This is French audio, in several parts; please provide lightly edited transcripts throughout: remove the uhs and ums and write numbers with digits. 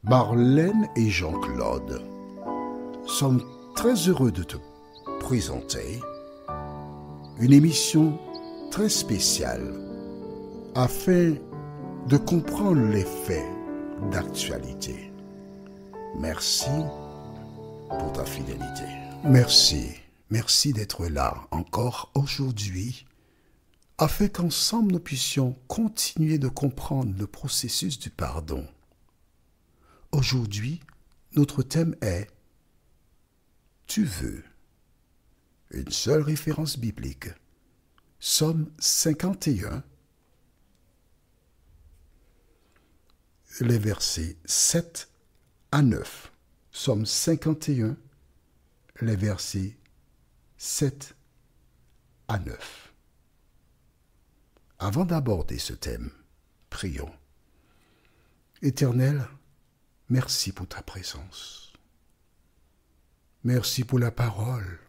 Marlène et Jean-Claude sommes très heureux de te présenter une émission très spéciale afin de comprendre les faits d'actualité. Merci pour ta fidélité. Merci d'être là encore aujourd'hui afin qu'ensemble nous puissions continuer de comprendre le processus du pardon. Aujourd'hui, notre thème est « Tu veux ». Une seule référence biblique. Psaume 51, les versets 7 à 9. Psaume 51, les versets 7 à 9. Avant d'aborder ce thème, prions. Éternel, merci pour ta présence. Merci pour la parole.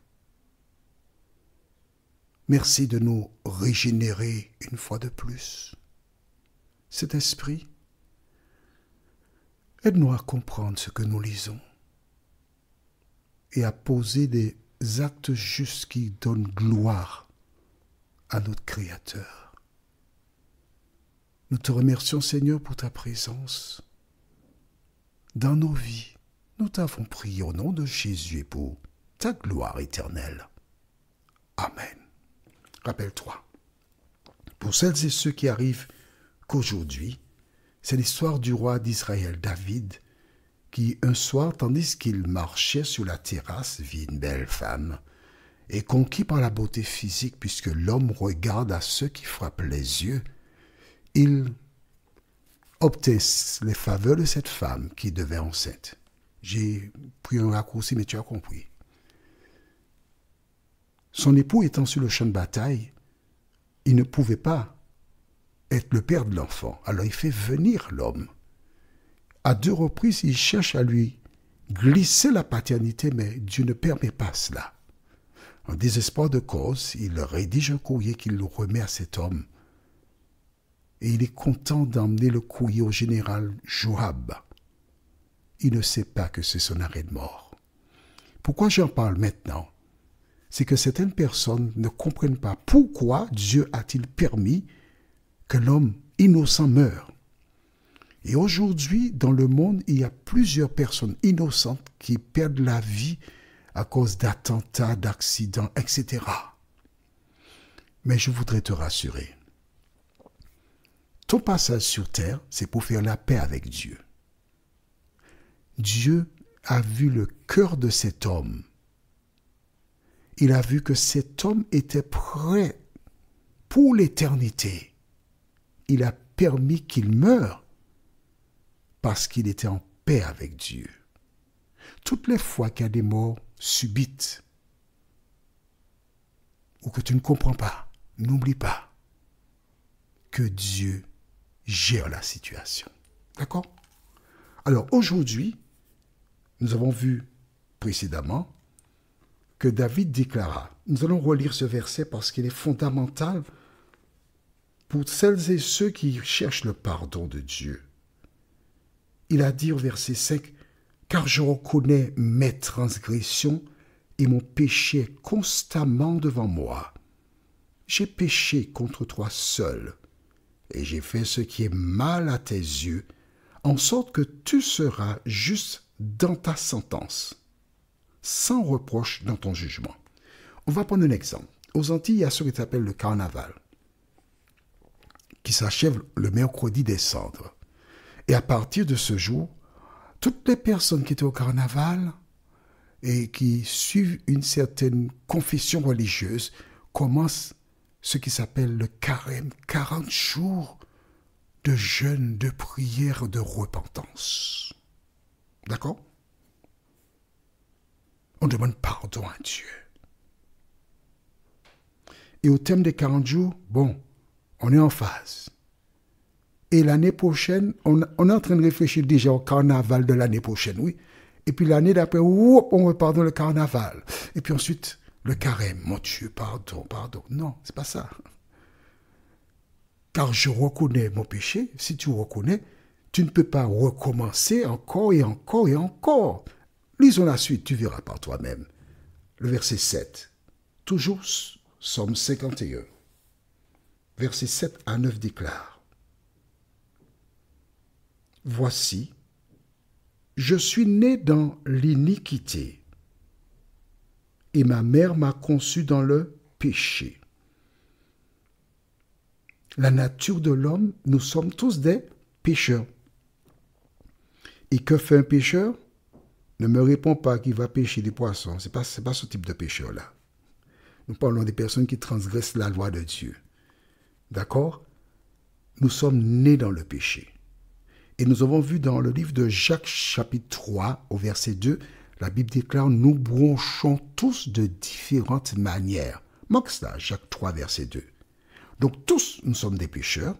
Merci de nous régénérer une fois de plus. Cet esprit, aide-nous à comprendre ce que nous lisons et à poser des actes justes qui donnent gloire à notre Créateur. Nous te remercions, Seigneur, pour ta présence dans nos vies. Nous t'avons prié au nom de Jésus et pour ta gloire éternelle. Amen. Rappelle-toi, pour celles et ceux qui arrivent qu'aujourd'hui, c'est l'histoire du roi d'Israël, David, qui un soir, tandis qu'il marchait sur la terrasse, vit une belle femme, et conquis par la beauté physique, puisque l'homme regarde à ceux qui frappent les yeux, il obtint les faveurs de cette femme qui devait enceinte. J'ai pris un raccourci, mais tu as compris. Son époux étant sur le champ de bataille, il ne pouvait pas être le père de l'enfant. Alors il fait venir l'homme. À 2 reprises, il cherche à lui glisser la paternité, mais Dieu ne permet pas cela. En désespoir de cause, il rédige un courrier qu'il remet à cet homme. Et il est content d'emmener le courrier au général Joab. Il ne sait pas que c'est son arrêt de mort. Pourquoi j'en parle maintenant? C'est que certaines personnes ne comprennent pas pourquoi Dieu a-t-il permis que l'homme innocent meure. Et aujourd'hui, dans le monde, il y a plusieurs personnes innocentes qui perdent la vie à cause d'attentats, d'accidents, etc. Mais je voudrais te rassurer. Ton passage sur terre, c'est pour faire la paix avec Dieu. Dieu a vu le cœur de cet homme. Il a vu que cet homme était prêt pour l'éternité. Il a permis qu'il meure parce qu'il était en paix avec Dieu. Toutes les fois qu'il y a des morts subites ou que tu ne comprends pas, n'oublie pas que Dieu gère la situation. D'accord? Alors aujourd'hui, nous avons vu précédemment que David déclara. Nous allons relire ce verset parce qu'il est fondamental pour celles et ceux qui cherchent le pardon de Dieu. Il a dit au verset 5, « Car je reconnais mes transgressions et mon péché est constamment devant moi. J'ai péché contre toi seul, et j'ai fait ce qui est mal à tes yeux, en sorte que tu seras juste dans ta sentence, sans reproche dans ton jugement. » On va prendre un exemple. Aux Antilles, il y a ce qui s'appelle le carnaval, qui s'achève le mercredi des cendres. Et à partir de ce jour, toutes les personnes qui étaient au carnaval et qui suivent une certaine confession religieuse commencent ce qui s'appelle le carême, 40 jours de jeûne, de prière, de repentance. D'accord? On demande pardon à Dieu. Et au terme des 40 jours, on est en phase. Et l'année prochaine, on est en train de réfléchir déjà au carnaval de l'année prochaine, oui. Et puis l'année d'après, on repart dans le carnaval. Et puis ensuite, le carême. Mon Dieu, pardon. Non, c'est pas ça. Car je reconnais mon péché. Si tu reconnais, Tu ne peux pas recommencer encore et encore et encore. Lisons la suite, tu verras par toi-même. Le verset 7. Toujours Psaume 51. Versets 7 à 9 déclare. Voici, je suis né dans l'iniquité, et ma mère m'a conçu dans le péché. La nature de l'homme, nous sommes tous des pécheurs. Et que fait un pécheur? Ne me réponds pas qu'il va pêcher des poissons. Ce n'est pas ce type de pécheur-là. Nous parlons des personnes qui transgressent la loi de Dieu. D'accord? Nous sommes nés dans le péché. Et nous avons vu dans le livre de Jacques chapitre 3 au verset 2, la Bible déclare, nous bronchons tous de différentes manières. Marque cela, Jacques 3 verset 2. Donc tous nous sommes des pécheurs,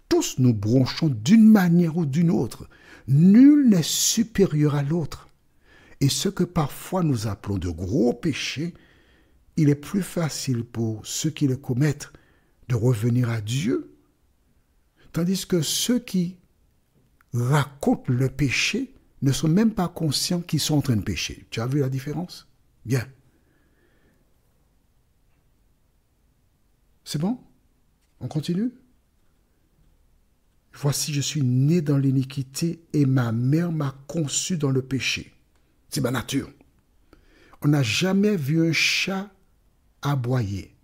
tous nous bronchons d'une manière ou d'une autre. Nul n'est supérieur à l'autre. Et ce que parfois nous appelons de gros péchés, il est plus facile pour ceux qui le commettent de revenir à Dieu, tandis que ceux qui racontent le péché ne sont même pas conscients qu'ils sont en train de pécher. Tu as vu la différence? Bien. C'est bon? On continue? Voici, je suis né dans l'iniquité et ma mère m'a conçu dans le péché. C'est ma nature. On n'a jamais vu un chat aboyer.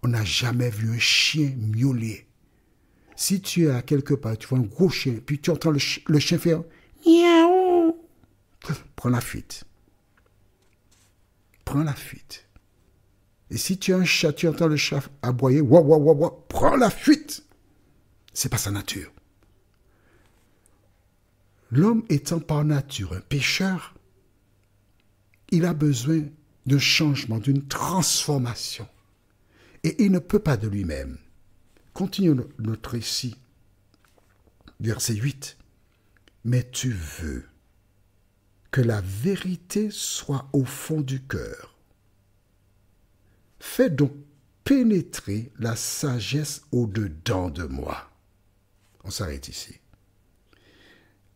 On n'a jamais vu un chien miauler. Si tu es à quelque part, tu vois un gros chien, puis tu entends le chien faire miaou, prends la fuite. Prends la fuite. Et si tu as un chat, tu entends le chat aboyer, wa, wa, wa, wa, prends la fuite. C'est pas sa nature. L'homme étant par nature un pécheur, il a besoin d'un changement, d'une transformation. Et il ne peut pas de lui-même. Continuons notre récit. Verset 8. Mais tu veux que la vérité soit au fond du cœur. Fais donc pénétrer la sagesse au-dedans de moi. On s'arrête ici.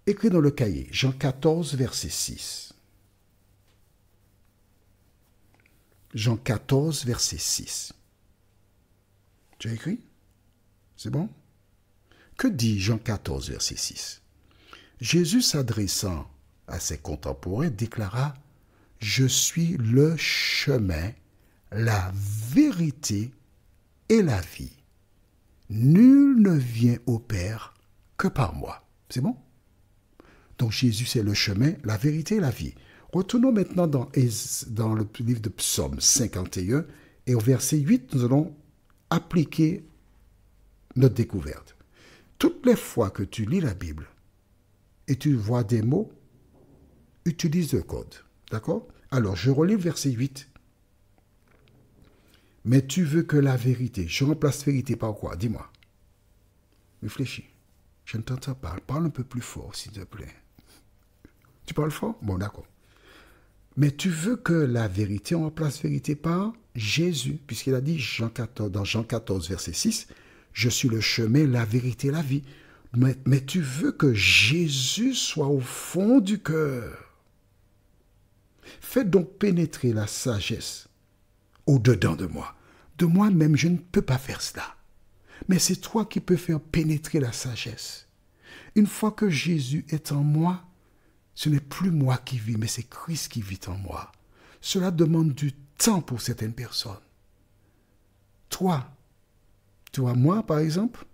Écrit dans le cahier, Jean 14, verset 6. Jean 14, verset 6. Tu as écrit? C'est bon? Que dit Jean 14, verset 6? Jésus s'adressant à ses contemporains déclara « Je suis le chemin, la vérité et la vie. Nul ne vient au Père que par moi. » C'est bon? Donc Jésus, c'est le chemin, la vérité et la vie. Retournons maintenant dans le livre de Psaume 51 et au verset 8, nous allons appliquer notre découverte. Toutes les fois que tu lis la Bible et tu vois des mots, utilise le code. D'accord? Alors, je relis le verset 8. Mais tu veux que la vérité, je remplace vérité par quoi? Dis-moi. Réfléchis. Je ne t'entends pas. Parle un peu plus fort, s'il te plaît. Tu parles fort? Bon, d'accord. Mais tu veux que la vérité, on remplace vérité par Jésus, puisqu'il a dit dans Jean 14, verset 6, « Je suis le chemin, la vérité, la vie. » Mais tu veux que Jésus soit au fond du cœur. Fais donc pénétrer la sagesse au-dedans de moi. De moi-même, je ne peux pas faire cela. Mais c'est toi qui peux faire pénétrer la sagesse. Une fois que Jésus est en moi, ce n'est plus moi qui vis, mais c'est Christ qui vit en moi. Cela demande du temps pour certaines personnes. Toi, moi par exemple,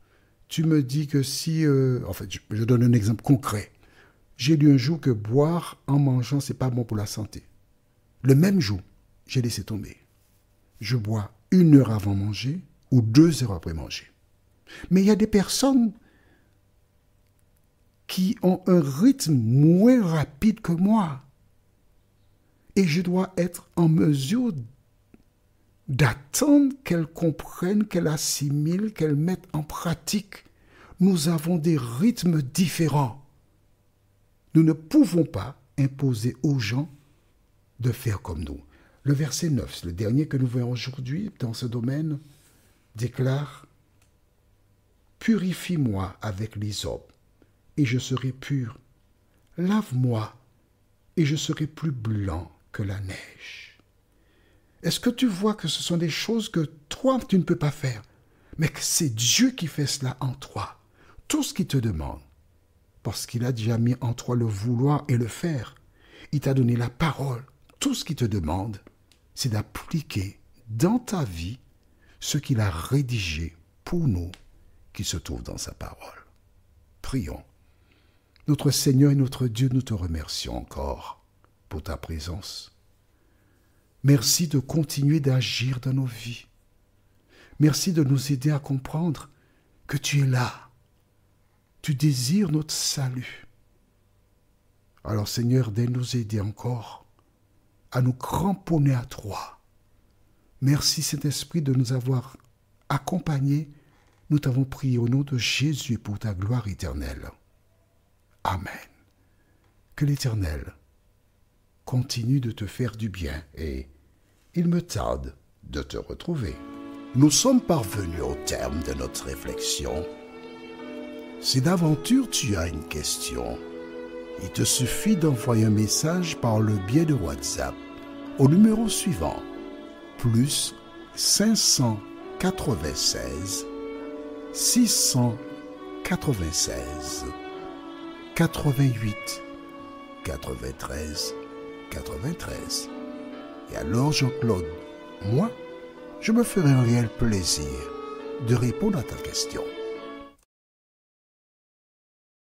tu me dis que si... en fait, je donne un exemple concret. J'ai lu un jour que boire en mangeant, ce n'est pas bon pour la santé. Le même jour, j'ai laissé tomber. Je bois 1 heure avant manger ou 2 heures après manger. Mais il y a des personnes qui ont un rythme moins rapide que moi. Et je dois être en mesure d'attendre qu'elles comprennent, qu'elles assimilent, qu'elles mettent en pratique. Nous avons des rythmes différents. Nous ne pouvons pas imposer aux gens de faire comme nous. Le verset 9, le dernier que nous voyons aujourd'hui dans ce domaine, déclare « Purifie-moi avec l'hysope, et je serai pur. Lave-moi et je serai plus blanc que la neige. Est-ce que tu vois que ce sont des choses que toi, tu ne peux pas faire, mais que c'est Dieu qui fait cela en toi? Tout ce qu'il te demande, parce qu'il a déjà mis en toi le vouloir et le faire. Il t'a donné la parole. Tout ce qu'il te demande, c'est d'appliquer dans ta vie ce qu'il a rédigé pour nous qui se trouve dans sa parole. Prions. Notre Seigneur et notre Dieu, nous te remercions encore pour ta présence. Merci de continuer d'agir dans nos vies. Merci de nous aider à comprendre que tu es là. Tu désires notre salut. Alors Seigneur, de nous aider encore à nous cramponner à toi. Merci Saint-Esprit de nous avoir accompagnés. Nous t'avons prié au nom de Jésus pour ta gloire éternelle. Amen. Que l'Éternel continue de te faire du bien et il me tarde de te retrouver. Nous sommes parvenus au terme de notre réflexion. Si d'aventure tu as une question, il te suffit d'envoyer un message par le biais de WhatsApp au numéro suivant, plus 596 696 88 93 93. Et alors Jean-Claude, moi, je me ferai un réel plaisir de répondre à ta question.